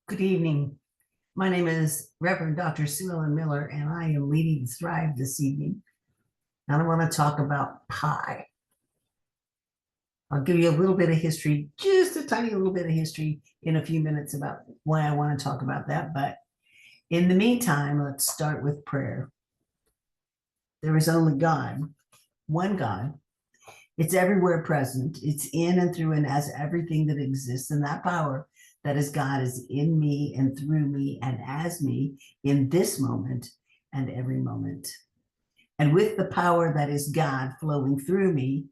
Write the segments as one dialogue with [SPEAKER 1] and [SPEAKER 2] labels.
[SPEAKER 1] Good evening. My name is Reverend Dr. Suellen Miller, and I am leading Thrive this evening. And I want to talk about Pi. I'll give you a little bit of history, just a tiny little bit of history in a few minutes about why I want to talk about that. But in the meantime, let's start with prayer. There is only God, one God. It's everywhere present. It's in and through and as everything that exists. And that power that is God is in me and through me and as me in this moment and every moment. And with the power that is God flowing through me,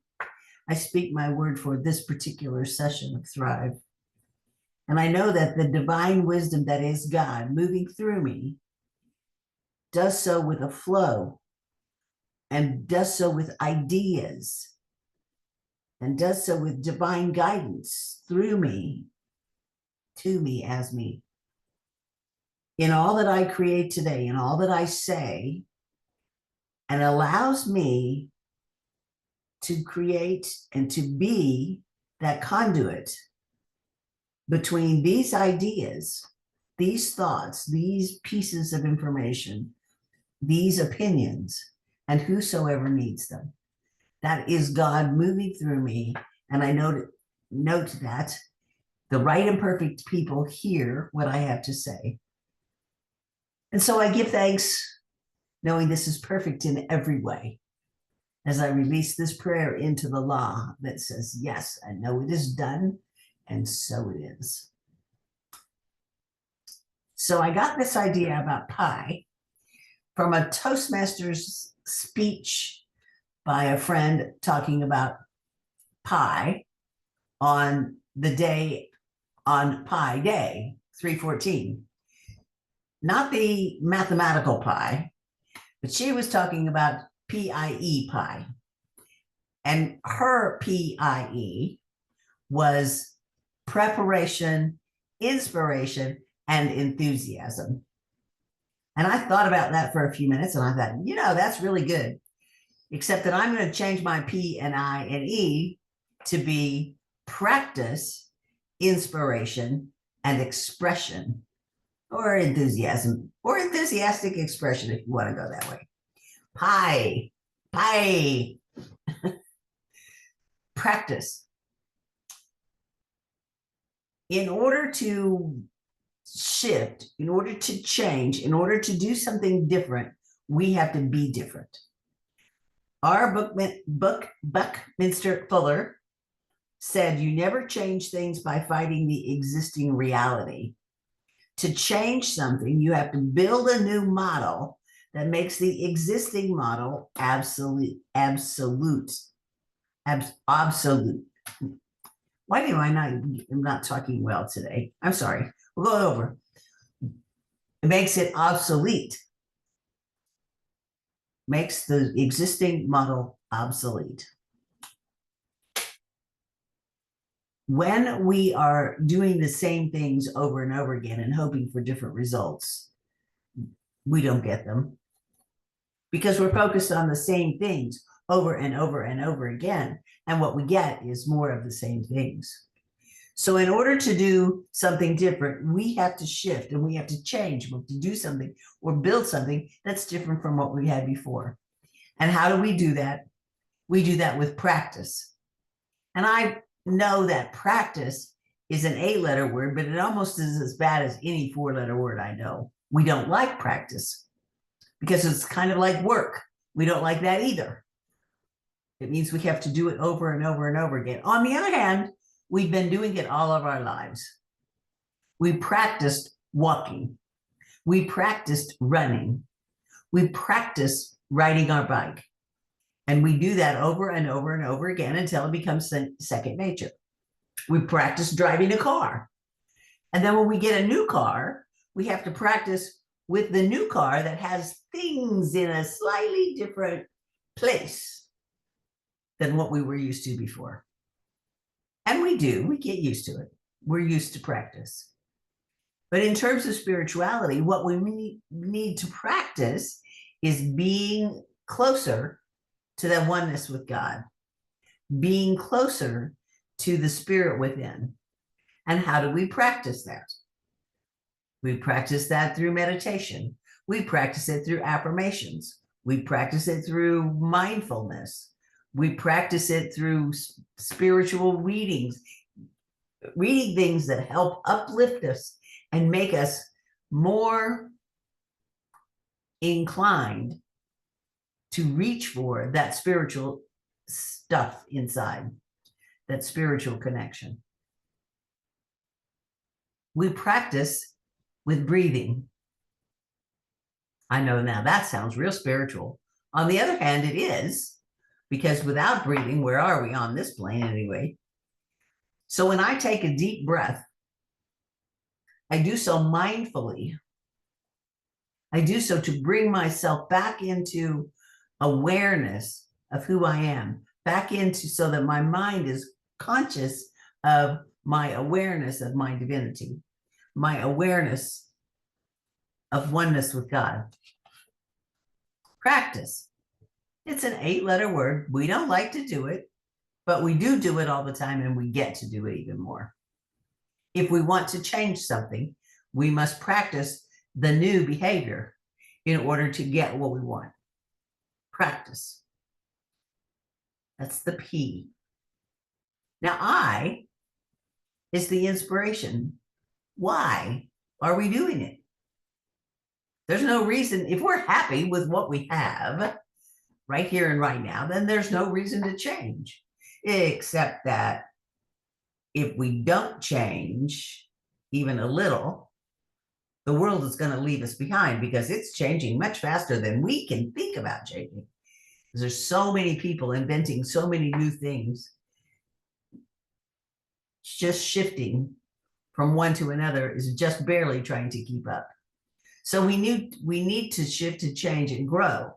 [SPEAKER 1] I speak my word for this particular session of Thrive. And I know that the divine wisdom that is God moving through me does so with a flow and does so with ideas and does so with divine guidance through me, to me, as me. In all that I create today, in all that I say, and allows me to create and to be that conduit between these ideas, these thoughts, these pieces of information, these opinions, and whosoever needs them. That is God moving through me. And I note that the right and perfect people hear what I have to say. And so I give thanks, knowing this is perfect in every way, as I release this prayer into the law that says, yes, I know it is done, and so it is. So I got this idea about Pi from a Toastmasters speech by a friend talking about Pi on the day, on Pi Day, 314. Not the mathematical pi, but she was talking about P.I.E. Pi. And her P.I.E. was preparation, inspiration, and enthusiasm. And I thought about that for a few minutes and I thought, that's really good. Except that I'm going to change my P and I and E to be practice, inspiration, and expression, or enthusiasm, or enthusiastic expression if you want to go that way. Pi, practice. In order to shift, in order to change, in order to do something different, we have to be different. Our Buckminster Fuller said, you never change things by fighting the existing reality. To change something, you have to build a new model that makes the existing model obsolete. Why do I'm not talking well today? I'm sorry. We'll go over. It makes it obsolete. Makes the existing model obsolete. When we are doing the same things over and over again and hoping for different results, we don't get them because we're focused on the same things over and over and over again. And what we get is more of the same things. So in order to do something different, we have to shift and we have to change. We have to do something or build something that's different from what we had before. And how do we do that? We do that with practice. And I know that practice is an 8-letter word, but it almost is as bad as any 4-letter word I know. We don't like practice because it's kind of like work. We don't like that either. It means we have to do it over and over and over again. On the other hand, we've been doing it all of our lives. We practiced walking. We practiced running. We practiced riding our bike. And we do that over and over and over again until it becomes second nature. We practice driving a car. And then when we get a new car, we have to practice with the new car that has things in a slightly different place than what we were used to before. And we get used to it. We're used to practice. But in terms of spirituality, what we need to practice is being closer to that oneness with God, being closer to the spirit within. And how do we practice that? We practice that through meditation. We practice it through affirmations. We practice it through mindfulness. We practice it through spiritual readings, reading things that help uplift us and make us more inclined to reach for that spiritual stuff inside, that spiritual connection. We practice with breathing. I know now that sounds real spiritual. On the other hand, it is, because without breathing, where are we on this plane anyway? So when I take a deep breath, I do so mindfully. I do so to bring myself back into awareness of who I am, back into so that my mind is conscious of my awareness of my divinity, my awareness of oneness with God. Practice. It's an 8-letter word. We don't like to do it, but we do it all the time, and we get to do it even more. If we want to change something, we must practice the new behavior in order to get what we want. Practice. That's the P. Now, I is the inspiration. Why are we doing it? There's no reason. If we're happy with what we have right here and right now, then there's no reason to change, except that if we don't change even a little, the world is going to leave us behind, because it's changing much faster than we can think about changing. There's so many people inventing so many new things. Just shifting from one to another is just barely trying to keep up. So we need to shift, to change, and grow.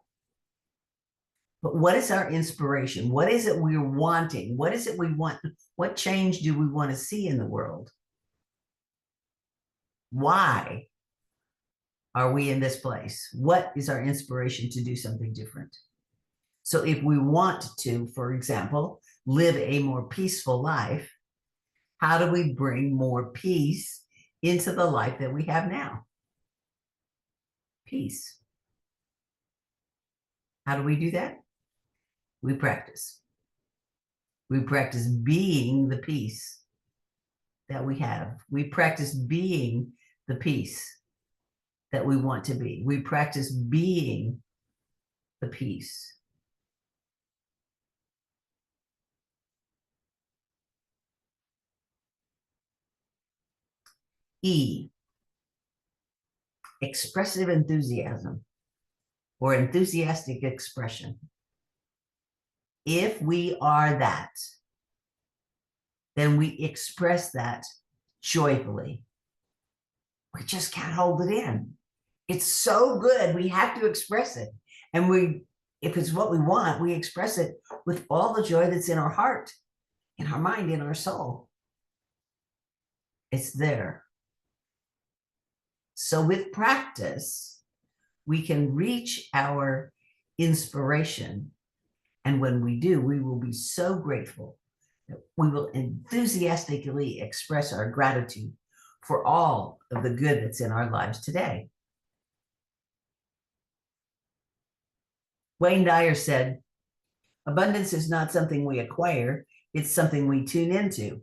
[SPEAKER 1] But what is our inspiration? What is it we're wanting? What is it we want? What change do we want to see in the world? Why are we in this place? What is our inspiration to do something different? So if we want to, for example, live a more peaceful life, how do we bring more peace into the life that we have now? Peace. How do we do that? We practice. We practice being the peace that we have. We practice being the peace that we want to be. We practice being the peace. E, expressive enthusiasm, or enthusiastic expression. If we are that, then we express that joyfully. We just can't hold it in. It's so good, we have to express it. And if it's what we want, we express it with all the joy that's in our heart, in our mind, in our soul. It's there. So with practice, we can reach our inspiration. And when we do, we will be so grateful that we will enthusiastically express our gratitude for all of the good that's in our lives today. Wayne Dyer said, abundance is not something we acquire, it's something we tune into.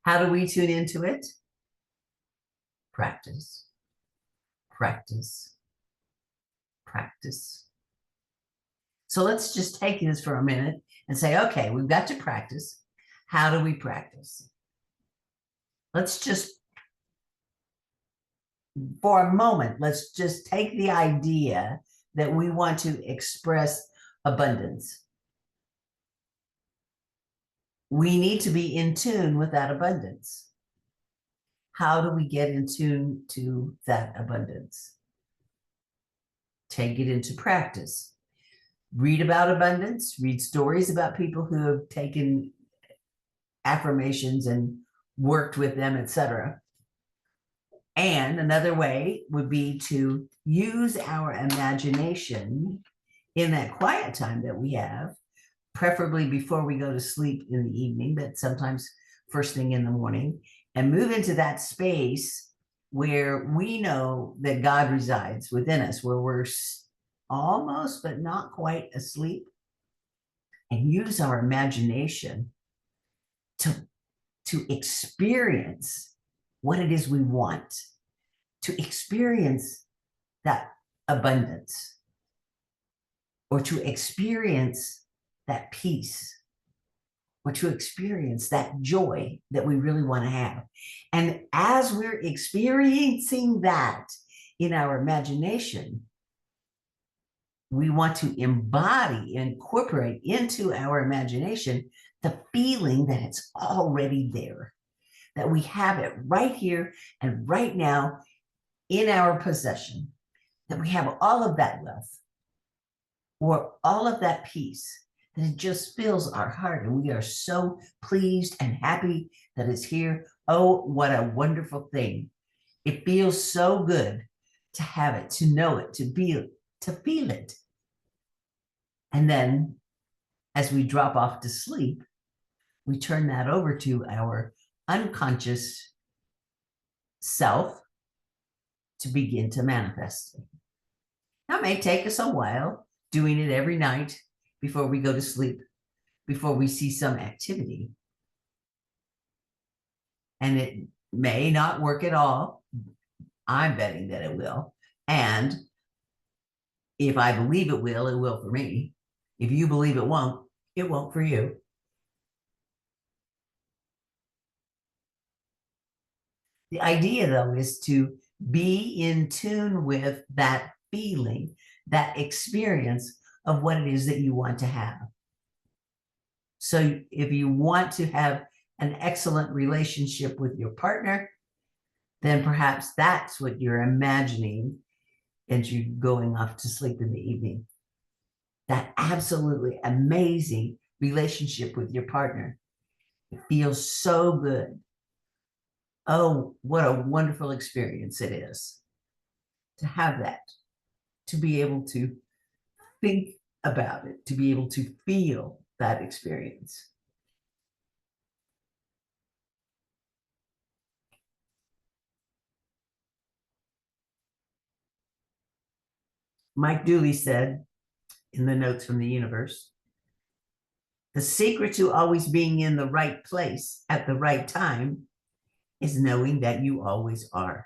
[SPEAKER 1] How do we tune into it? Practice, practice, practice. So let's just take this for a minute and say, okay, we've got to practice. How do we practice? Let's just, for a moment, let's just take the idea that we want to express abundance. We need to be in tune with that abundance. How do we get in tune to that abundance? Take it into practice. Read about abundance, read stories about people who have taken affirmations and worked with them, etc. And another way would be to use our imagination in that quiet time that we have preferably before we go to sleep in the evening, but sometimes first thing in the morning, and move into that space where we know that God resides within us, where we're almost, but not quite asleep, and use our imagination to experience what it is we want, to experience that abundance, or to experience that peace, or to experience that joy that we really want to have. And as we're experiencing that in our imagination, we want to embody, incorporate into our imagination the feeling that it's already there, that we have it right here and right now in our possession, that we have all of that wealth or all of that peace, that it just fills our heart and we are so pleased and happy that it's here. Oh, what a wonderful thing. It feels so good to have it, to know it, to feel it. And then as we drop off to sleep, we turn that over to our unconscious self to begin to manifest. Now, it may take us a while doing it every night before we go to sleep, before we see some activity. And it may not work at all. I'm betting that it will. And if I believe it will for me. If you believe it won't for you. The idea, though, is to be in tune with that feeling, that experience of what it is that you want to have. So if you want to have an excellent relationship with your partner, then perhaps that's what you're imagining as you're going off to sleep in the evening. That absolutely amazing relationship with your partner. It feels so good. Oh, what a wonderful experience it is to have that, to be able to think about it, to be able to feel that experience. Mike Dooley said in the Notes from the Universe, the secret to always being in the right place at the right time is knowing that you always are.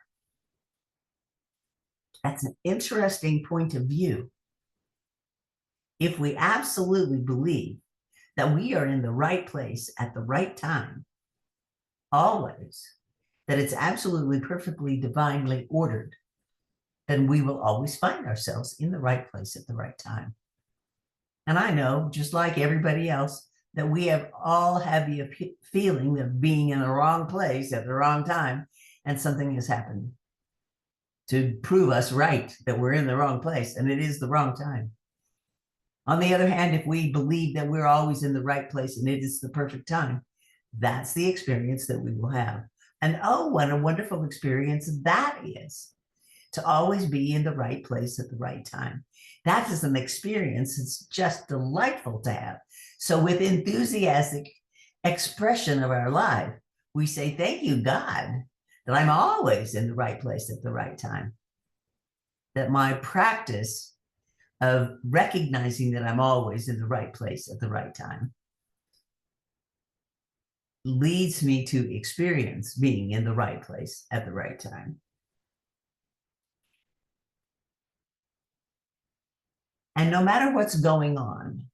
[SPEAKER 1] That's an interesting point of view. If we absolutely believe that we are in the right place at the right time, always, that it's absolutely perfectly divinely ordered, then we will always find ourselves in the right place at the right time. And I know, just like everybody else, that we have all had the feeling of being in the wrong place at the wrong time, and something has happened to prove us right that we're in the wrong place and it is the wrong time. On the other hand, if we believe that we're always in the right place and it is the perfect time, that's the experience that we will have. And oh, what a wonderful experience that is, to always be in the right place at the right time. That is an experience it's just delightful to have. So with enthusiastic expression of our life, we say, thank you, God, that I'm always in the right place at the right time. That my practice of recognizing that I'm always in the right place at the right time leads me to experience being in the right place at the right time. And no matter what's going on,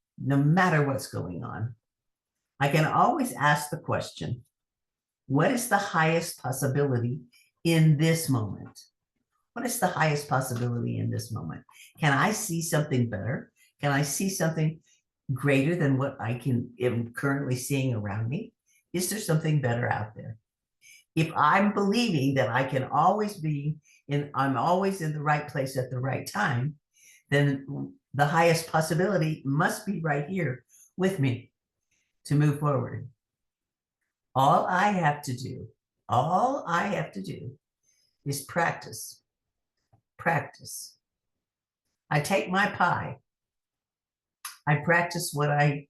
[SPEAKER 1] I can always ask the question, what is the highest possibility in this moment? What is the highest possibility in this moment? Can I see something better? Can I see something greater than what I am currently seeing around me? Is there something better out there? If I'm believing that I can always I'm always in the right place at the right time, then the highest possibility must be right here with me to move forward. All I have to do is practice. I take my P.I.E. I practice what I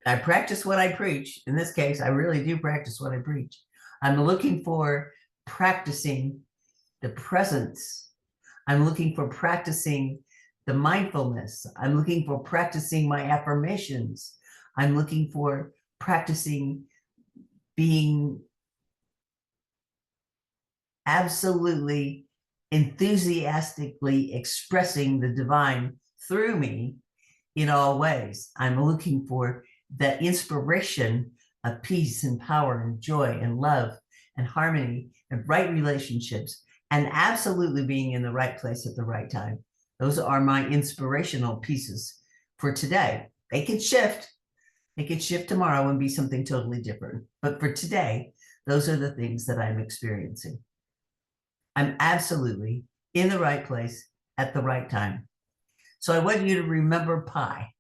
[SPEAKER 1] I practice what I preach. In this case, I really do practice what I preach. I'm looking for practicing the presence. I'm looking for practicing the mindfulness. I'm looking for practicing my affirmations. I'm looking for practicing being absolutely enthusiastically expressing the divine through me in all ways. I'm looking for that inspiration of peace and power and joy and love and harmony and right relationships and absolutely being in the right place at the right time. Those are my inspirational pieces for today. They can shift. They could shift tomorrow and be something totally different. But for today, those are the things that I'm experiencing. I'm absolutely in the right place at the right time. So I want you to remember Pi.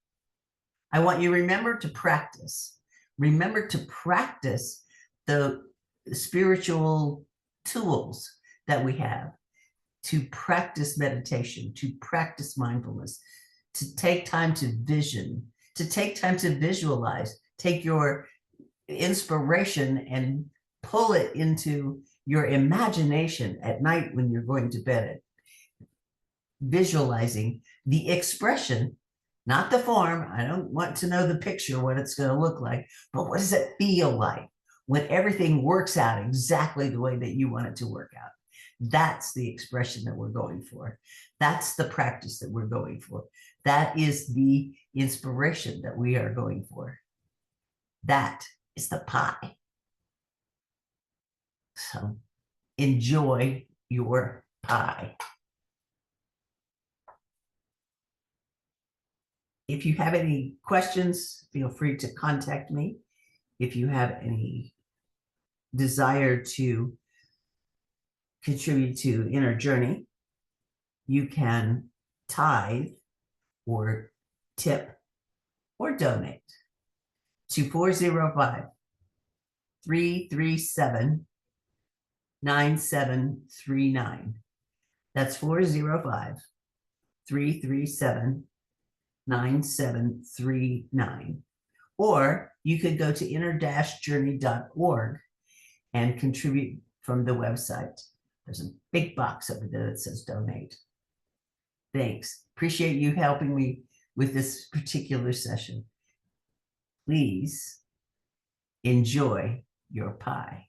[SPEAKER 1] I want you to remember to practice. Remember to practice the spiritual tools that we have to practice meditation, to practice mindfulness, to take time to vision, to take time to visualize, take your inspiration and pull it into your imagination at night when you're going to bed, visualizing the expression, not the form. I don't want to know the picture, what it's going to look like, but what does it feel like when everything works out exactly the way that you want it to work out? That's the expression that we're going for. That's the practice that we're going for. That is the inspiration that we are going for. That is the Pi. So enjoy your Pi. If you have any questions, feel free to contact me. If you have any desire to contribute to Inner Journey, you can tithe or tip or donate to 405-337-9739. That's 405-337-9739. Or you could go to inner-journey.org and contribute from the website. There's a big box over there that says donate. Thanks. Appreciate you helping me with this particular session. Please enjoy your Pi.